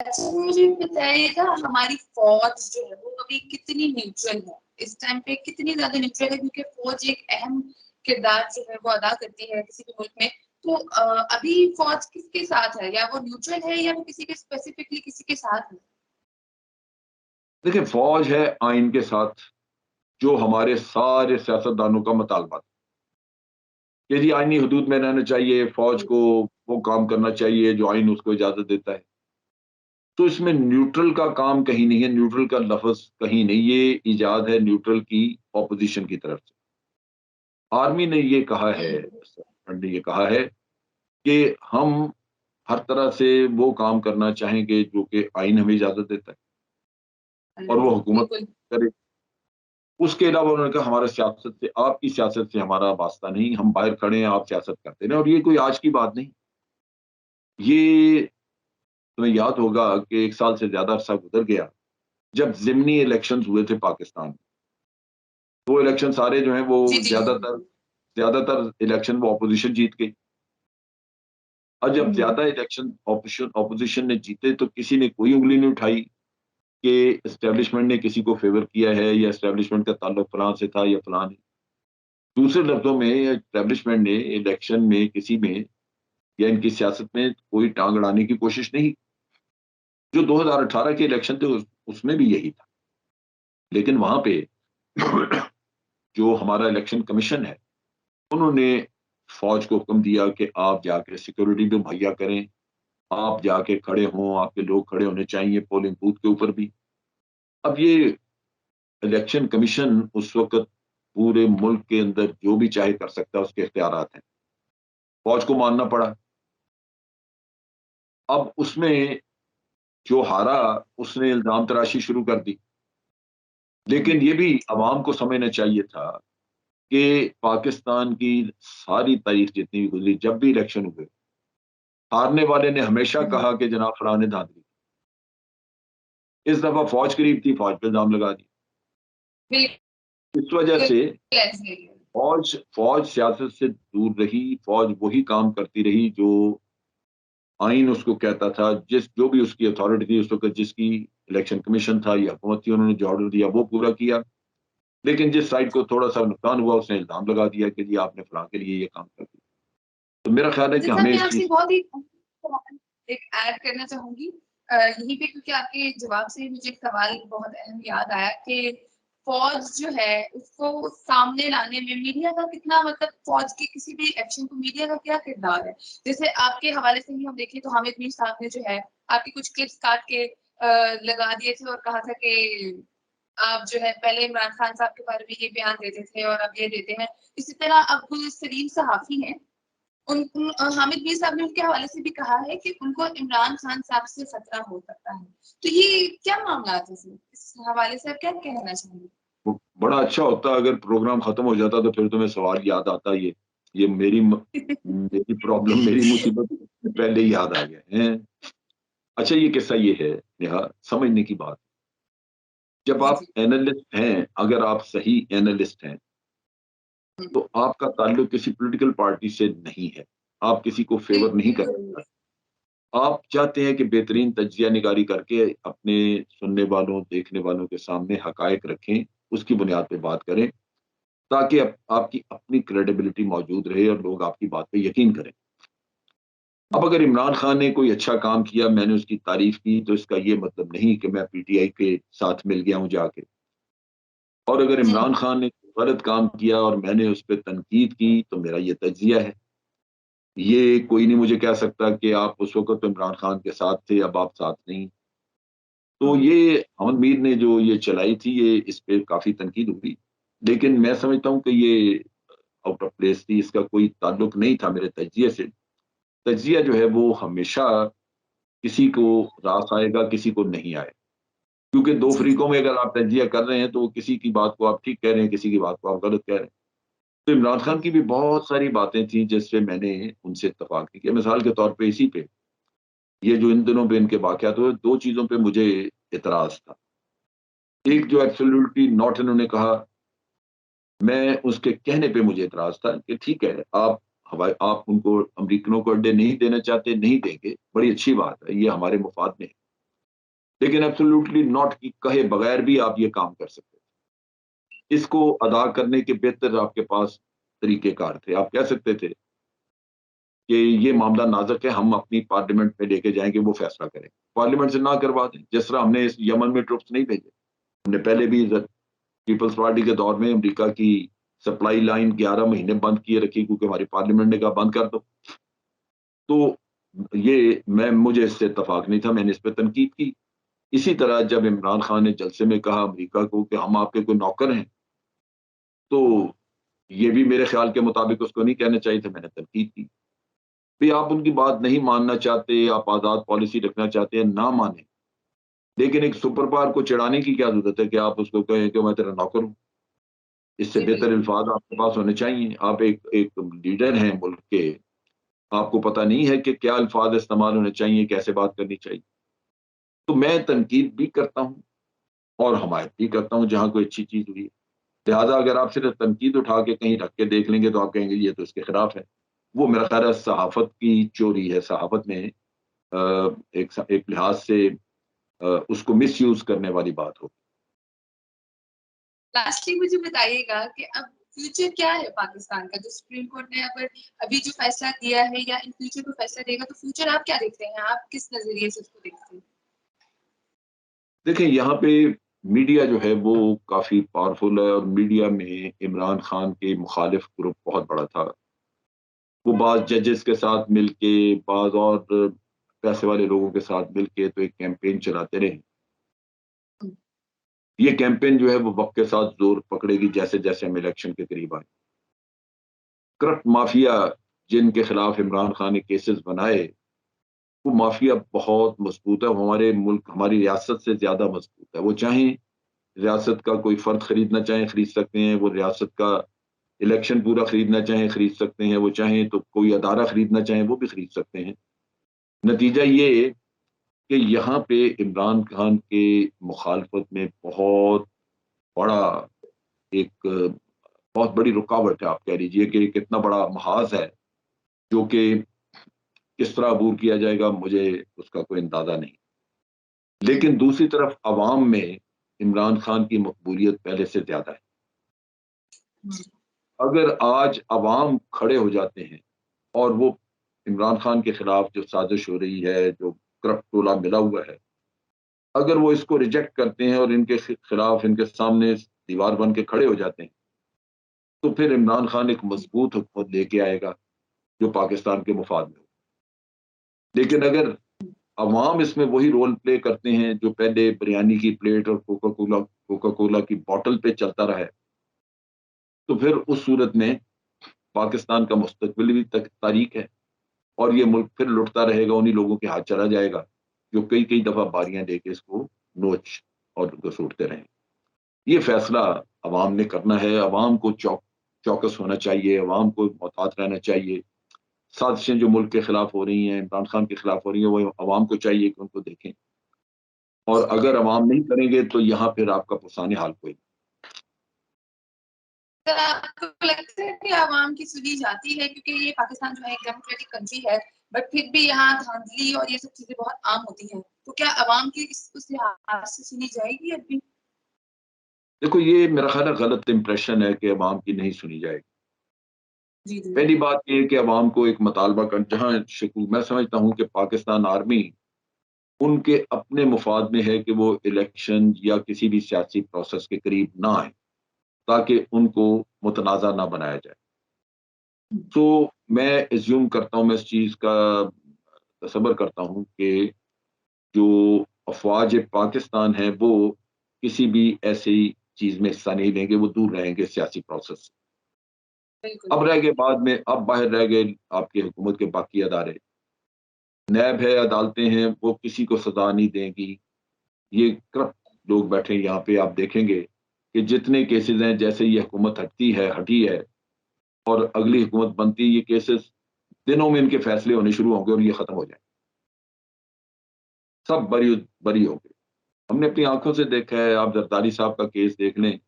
अच्छा, मुझे बताइएगा हमारी फ़ौज जो है वो अभी कितनी न्यूट्रल है? इस टाइम पे कितनी ज़्यादा न्यूट्रल है, क्योंकि फ़ौज एक अहम किरदार जो है वो अदा करती है किसी भी मुल्क में। तो अभी फ़ौज किसके साथ है? या वो न्यूट्रल है या वो किसी के स्पेसिफिकली किसी के साथ है? देखिए, फ़ौज है आइन के साथ, जो हमारे सारे सियासतदानों का मुतालबा था कि जी आइनी हदूद में रहना चाहिए, फ़ौज जी। को वो काम करना चाहिए जो आइन उसको इजाज़त देता है। तो इसमें न्यूट्रल का काम कहीं नहीं है, न्यूट्रल का लफ़्ज़ कहीं नहीं, ये इजाद है न्यूट्रल की ऑपोज़िशन की तरफ से। आर्मी ने ये कहा है, हुँ, एस्टेब्लिशमेंट ने ये कहा है कि हम हर तरह से वो काम करना चाहेंगे जो कि आइन हमें इजाज़त देता है और वो हुकूमत बिल्कुल। करे। उसके अलावा उन्होंने कहा हमारा सियासत से आपकी सियासत से हमारा वास्ता नहीं, हम बाहर खड़े हैं, आप सियासत करते रहें और ये कोई आज की बात नहीं। ये तुम्हें याद होगा कि 1 साल से ज़्यादा अरसा गुज़र गया, जब ज़िमनी इलेक्शंस हुए थे पाकिस्तान में। वो इलेक्शन सारे जो हैं वो जी, जी, जी, ज़्यादातर बिल्कुल। ज़्यादातर इलेक्शन वो ऑपोज़िशन जीत गई और जब हुँ, ज़्यादा इलेक्शन ऑपोज़िशन ने जीते तो किसी ने कोई उँगली नहीं उठाई कि एस्टेब्लिशमेंट ने किसी को फ़ेवर किया है या एस्टेब्लिशमेंट का ताल्लुक फलाँ से था या फलाँ नहीं। दूसरे लफ्ज़ों में एस्टेब्लिशमेंट ने इलेक्शन में किसी में या इनकी सियासत में कोई टाँग अड़ाने की कोशिश नहीं। जो 2018 के इलेक्शन थे उसमें भी यही था। लेकिन वहाँ पे जो हमारा इलेक्शन कमीशन है, उन्होंने फ़ौज को हुक्म दिया कि आप जाके सिक्योरिटी भी मुहैया करें, आप जाके खड़े हों, आपके लोग खड़े होने चाहिए पोलिंग बूथ के ऊपर भी। अब ये इलेक्शन कमीशन उस वक़्त पूरे मुल्क के अंदर जो भी चाहे कर सकता है, उसके इख्तियारात हैं। फ़ौज को मानना पड़ा। अब उसमें जो हारा, उसने इल्ज़ाम तराशी शुरू कर दी। हुँ, लेकिन ये भी अवाम को समझना चाहिए था कि पाकिस्तान की सारी तारीख़ जितनी भी गुज़री, जब भी इलेक्शन हुए, हारने वाले ने हमेशा हुँ, कहा कि जनाब फलाँ ने धांधली। इस दफ़ा फ़ौज करीब थी, फ़ौज पे इल्ज़ाम लगा दिया। इस वजह बिल्कुल से ऐसे ही है। फ़ौज फ़ौज सियासत से दूर रही, फ़ौज वही काम करती रही जो आइन उसको कहता था, जो भी उसकी अथॉरिटी थी उस वक़्त जिसकी इलेक्शन कमीशन था या हुकूमत थी, उन्होंने जो ऑर्डर दिया वो पूरा किया। लेकिन जिस साइड को थोड़ा-सा नुकसान हुआ उसने इल्ज़ाम लगा दिया कि जी आपने फलाँ के लिए ये काम कर दिया। तो मेरा ख़्याल है कि जैसा हमें मैं इस आपसे चीज़ बहुत ही एक ऐड करना चाहूँगी यहीं पे, क्योंकि आपके जवाब से मुझे एक सवाल बहुत अहम याद आया कि फ़ौज जो है उसको सामने लाने में मीडिया का कितना, मतलब फ़ौज के किसी भी एक्शन को मीडिया का क्या किरदार है? जैसे आपके हवाले से ही हम देखें तो हामिद मीर साहब ने जो है आपकी कुछ क्लिप्स काट के लगा दिए थे और कहा था कि आप जो है पहले इमरान खान साहब के बारे में ये बयान देते थे और अब ये देते हैं। इसी तरह अब सलीम सहाफ़ी हैं, हामिद मीर साहब ने उनके हवाले से भी कहा है कि उनको इमरान खान साहब से खतरा हो सकता है। तो ये क्या मामलात है सर? इस हवाले से आप क्या कहना चाहेंगे? वो बड़ा अच्छा होता अगर प्रोग्राम ख़त्म हो जाता तो फिर तुम्हें सवाल याद आता ये मेरी प्रॉब्लम, मेरी मुसीबत पहले ही याद आ गया, हैं? अच्छा ये किस्सा ये है नेहा, समझने की बात। जब जी, आप जी। एनालिस्ट हैं, अगर आप सही एनालिस्ट हैं, हुँ, तो आपका ताल्लुक किसी पॉलिटिकल पार्टी से नहीं है। आप किसी को फ़ेवर नहीं बिल्कुल। करना चाहते। आप चाहते हैं कि बेहतरीन तज्ज़िया निगारी करके अपने सुनने वालों, देखने वालों के सामने हक़ाइक़ रखें, उसकी बुनियाद पे बात करें, ताकि आपकी अपनी क्रेडिबिलिटी मौजूद रहे और लोग आपकी बात पे यकीन करें। अब अगर इमरान खान ने कोई अच्छा काम किया, मैंने उसकी तारीफ़ की, तो इसका ये मतलब नहीं कि मैं पीटीआई के साथ मिल गया हूँ जाके। और अगर हुँ, इमरान खान ने गलत काम किया और मैंने उस पे तनकीद की, तो मेरा ये तज्ज़िया है। ये कोई नहीं मुझे कह सकता कि आप उस वक़्त तो इमरान खान के साथ थे, अब आप साथ नहीं। तो हुँ, ये अमन मीर ने जो ये चलाई थी, ये इस पे काफ़ी तनकीद हुई। लेकिन मैं समझता हूँ कि ये आउट ऑफ प्लेस थी, इसका कोई ताल्लुक नहीं था मेरे तज्ज़िये से। तज्ज़िया जो है वो हमेशा किसी को रास आएगा, किसी को नहीं आएगा। क्योंकि 2 जी, जी। फ़रीकों में अगर आप तज्ज़िया कर रहे हैं, तो किसी की बात को आप ठीक कह रहे हैं, किसी की बात को आप गलत कह रहे हैं। तो इमरान खान की भी बहुत सारी बातें थी जिससे मैंने उनसे इत्तेफ़ाक नहीं किया। मिसाल के तौर पे इसी पे, ये जो इन दिनों पे इनके वाक़यात हुए, 2 चीज़ों पे मुझे एतराज़ था। हुँ, एक जो एब्सोल्यूटली नॉट इन्होंने कहा, मैं उसके कहने पे मुझे एतराज़ था कि ठीक है, आप उनको अमरीकनों को अड्डे नहीं देना चाहते, नहीं देंगे, बड़ी अच्छी बात है, ये हमारे मुफ़ाद में है। लेकिन एब्सोल्युटली नॉट कि कहे बगैर भी आप ये काम कर सकते थे। इसको अदा करने के बेहतर आपके पास तरीक़ेकार थे। आप कह सकते थे कि ये मामला नाज़ुक है, हम अपनी पार्लियामेंट में लेके जाएँगे, वो फैसला करें। पार्लियामेंट से ना करवा दें, जिस तरह हमने इस यमन में ट्रुप्स नहीं भेजे। हमने पहले भी पीपल्स पार्टी के दौर में अमेरिका की सप्लाई लाइन 11 महीने बंद किए रखी क्योंकि हमारी पार्लियामेंट ने कहा बंद कर दो। तो ये मुझे इससे इत्तेफ़ाक नहीं था, मैंने इस पे तनकीद की। इसी तरह जब इमरान खान ने जलसे में कहा अमेरिका को कि हम आपके कोई नौकर हैं, तो ये भी मेरे ख़्याल के मुताबिक उसको नहीं कहना चाहिए था, मैंने तनकीद की। भई आप उनकी बात नहीं मानना चाहते, आप आज़ाद पॉलिसी रखना चाहते हैं, ना मानें। लेकिन एक सुपर पावर को चिढ़ाने की क्या ज़रूरत है कि आप उसको कहें कि मैं तेरा नौकर हूँ। इससे जी, बेहतर बिल्कुल। अल्फ़ाज़ आपके पास होने चाहिए। आप एक एक लीडर हैं मुल्क के, आपको पता नहीं है कि क्या अल्फ़ाज़ इस्तेमाल होने चाहिए, कैसे बात करनी चाहिए। तो मैं तनकीद भी करता हूँ और हमायत भी करता हूँ जहाँ कोई अच्छी चीज़ हुई है। लिहाज़ा अगर आप सिर्फ़ तनकीद उठा के कहीं रख के देख लेंगे तो आप कहेंगे ये तो इसके खिलाफ है। वो मेरा ख़्याल है सहाफ़त की चोरी है। सहाफ़त में एक लिहाज़ से उसको मिसयूज़ करने वाली बात होगी। लास्टली मुझे बताइएगा कि अब फ्यूचर क्या है पाकिस्तान का? जो सुप्रीम कोर्ट ने अगर अभी जो फैसला दिया है या इन फ्यूचर कोई फैसला देगा तो फ्यूचर आप क्या देखते हैं? आप किस नज़रिए से उसको देखते हैं? देखिए यहाँ पे मीडिया जो है वो काफ़ी पावरफुल है और मीडिया में इमरान खान के मुखालिफ ग्रुप बहुत बड़ा था। वो बाज़ जजेस के साथ मिलके, बाज़ और पैसे वाले लोगों के साथ मिलके तो एक कैंपेन चलाते रहे। हुँ, ये कैंपेन जो है वो वक़्त के साथ ज़ोर पकड़ेगी जैसे-जैसे हम इलेक्शन के करीब आएँ। करप्ट माफिया जिनके खिलाफ इमरान खान ने केसेस बनाए, वो माफिया बहुत मज़बूत है, वो हमारे मुल्क हमारी रियासत से ज़्यादा मज़बूत है। वो चाहें रियासत का कोई फ़र्द खरीदना चाहें, खरीद सकते हैं। वो रियासत का इलेक्शन पूरा खरीदना चाहें, खरीद सकते हैं। वो चाहें तो कोई अदारा खरीदना चाहें, वो भी खरीद सकते हैं। नतीजा ये कि यहाँ पे इमरान खान के मुखालफत में बहुत बड़ा एक बहुत बड़ी रुकावट है, आप कह लीजिए कि कितना बड़ा महाज़ है, जो कि किस तरह अबूर किया जाएगा मुझे उसका कोई अंदाज़ा नहीं। हुँ, लेकिन दूसरी तरफ अवाम में इमरान खान की मकबूलियत पहले से ज़्यादा है। हुँ, अगर आज अवाम खड़े हो जाते हैं और वो इमरान खान के खिलाफ जो साज़िश हो रही है, जो करप्ट टोला मिला हुआ है, अगर वो इसको रिजेक्ट करते हैं और इनके खिलाफ इनके सामने दीवार बन के खड़े हो जाते हैं, तो फिर इमरान खान एक मज़बूत हुकूमत लेके आएगा, जो पाकिस्तान के मुफ़ाद में हो। लेकिन अगर अवाम इसमें वही रोल प्ले करते हैं जो पहले बिरयानी की प्लेट और कोका कोला की बॉटल पे चलता रहा है, तो फिर उस सूरत में पाकिस्तान का मुस्तकबिल भी तारीक है और ये मुल्क फिर लुटता रहेगा, उन्हीं लोगों के हाथ चला जाएगा, जो कई-कई दफ़ा बारियाँ लेके इसको नोच और घसीटते रहे। ये फैसला अवाम ने करना है, अवाम को चौकस होना चाहिए, अवाम को मोहतात रहना चाहिए। साज़िशें जो मुल्क के खिलाफ हो रही हैं, इमरान खान के खिलाफ हो रही हैं, वो अवाम को चाहिए कि उनको देखें। और अगर अवाम नहीं करेंगे तो यहाँ फिर आपका पुरसाने हाल कोई नहीं। तो आपको लगता है कि आवाम की सुनी जाती है क्योंकि ये पाकिस्तान जो है एक डेमोक्रेटिक कंट्री है, बट फिर भी यहाँ धांधली और ये सब चीज़ें बहुत आम होती हैं। तो क्या आवाम की इस उस लिहाज से सुनी जाएगी अब भी? देखो ये मेरा ख़्याल है गलत इंप्रेशन है कि अवाम की नहीं सुनी जाएगी। जी, जी। पहली बात ये है कि अवाम को एक मुतालबा कर जहाँ शकूक मैं समझता हूँ कि पाकिस्तान आर्मी उनके अपने मुफ़ाद में है कि वो इलेक्शन या किसी भी सियासी प्रोसेस के करीब ना आएँ, ताकि उनको मुतनाज़ा ना बनाया जाए। हुँ, तो मैं अज़्यूम करता हूँ, मैं इस चीज़ का तसव्वुर करता हूँ कि जो अफ़वाज पाकिस्तान है, वो किसी भी ऐसी चीज़ में हिस्सा नहीं लेंगे, वो दूर रहेंगे सियासी प्रोसेस से। बिल्कुल। अब रह गए बाद में अब बाहर रह गए आपकी हुकूमत के बाकी अदारे। नैब है, अदालतें हैं, वो किसी को सज़ा नहीं देंगी। ये करप्ट लोग बैठे हैं यहाँ पे, आप देखेंगे कि जितने केसेज़ हैं, जैसे ये हुकूमत हटी है और अगली हुकूमत बनती है, ये केसेज़ दिनों में इनके फैसले होने शुरू होंगे और ये खत्म हो जाएँगे। सब बरी होंगे। हमने अपनी आँखों से देखा है, आप जरदारी साहब का केस देख लें,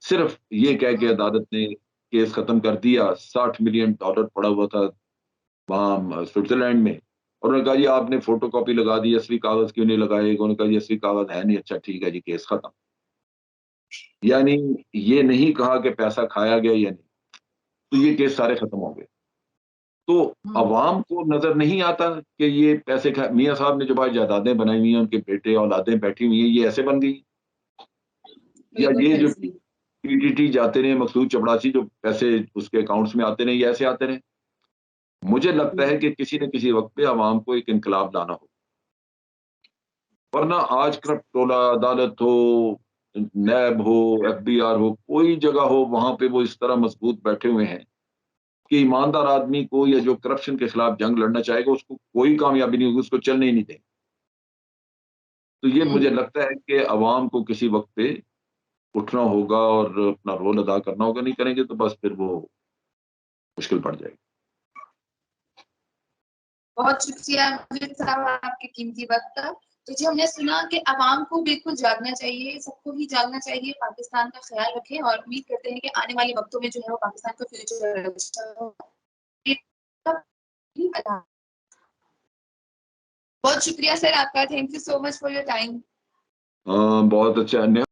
सिर्फ़ ये कह के अदालत ने केस खत्म कर दिया, $60 मिलियन पड़ा हुआ था वहाँ स्विट्ज़रलैंड में और उन्होंने कहा जी आपने फोटोकॉपी लगा दी, असली कागज क्यों नहीं लगाए? उन्होंने कहा जी असली कागज है नहीं। अच्छा ठीक है जी, केस खत्म। यानी ये नहीं कहा कि पैसा खाया गया या नहीं, तो ये केस सारे खत्म हो गए। तो हुँ, अवाम को नज़र नहीं आता कि ये पैसे खा मियाँ साहब ने जो भाई जायदादें बनाई हुई हैं, उनके बेटे औलादें बैठी हुई हैं, ये ऐसे बन गई। या बिल्कुल ये सही, जो सही। पीटीटी जाते रहे, मकसूद चपड़ासी जो पैसे उसके अकाउंट्स में आते रहे, ये ऐसे आते रहे। मुझे लगता हुँ, है कि किसी न किसी वक़्त पे अवाम को एक इनकलाब लाना होगा। वरना आज करप्ट टोला अदालत हो, नैब हो, एफबीआर हो, कोई जगह हो, वहाँ पे वो इस तरह मजबूत बैठे हुए हैं कि ईमानदार आदमी को या जो करप्शन के खिलाफ जंग लड़ना चाहेगा, उसको कोई कामयाबी नहीं होगी, उसको चलने ही नहीं देंगे। तो ये हुँ। मुझे लगता है कि अवाम को किसी वक़्त पे उठना होगा और अपना रोल अदा करना होगा, नहीं करेंगे तो बस फिर वो मुश्किल पड़ जाएगी। बहुत शुक्रिया मुझीब साहब आपके कीमती वक़्त का। तो जी हमने सुना कि अवाम को बिल्कुल जागना चाहिए, सबको ही जागना चाहिए, पाकिस्तान का ख़्याल रखें और उम्मीद करते हैं कि आने वाले वक़्तों में जो है वो पाकिस्तान का फ्यूचर अच्छा होगा। बहुत शुक्रिया सर आपका। Thank you so much for your time. बहुत अच्छा